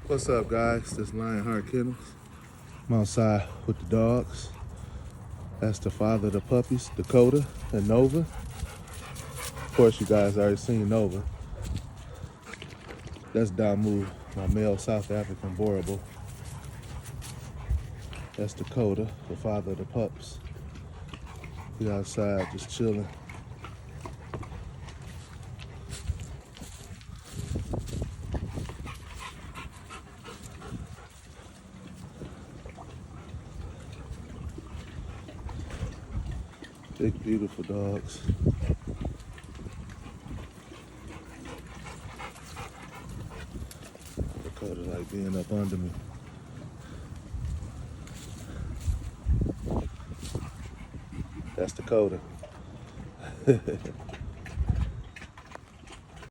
What's up, guys? This is Lionhart Kennels. I'm outside with the dogs. That's the father of the puppies, Dakota and Nova. Of course, you guys already seen Nova. That's Damu, my male South African Boerboel. That's Dakota, the father of the pups. He outside just chilling. Big, beautiful dogs. Dakota like being up under me. That's Dakota.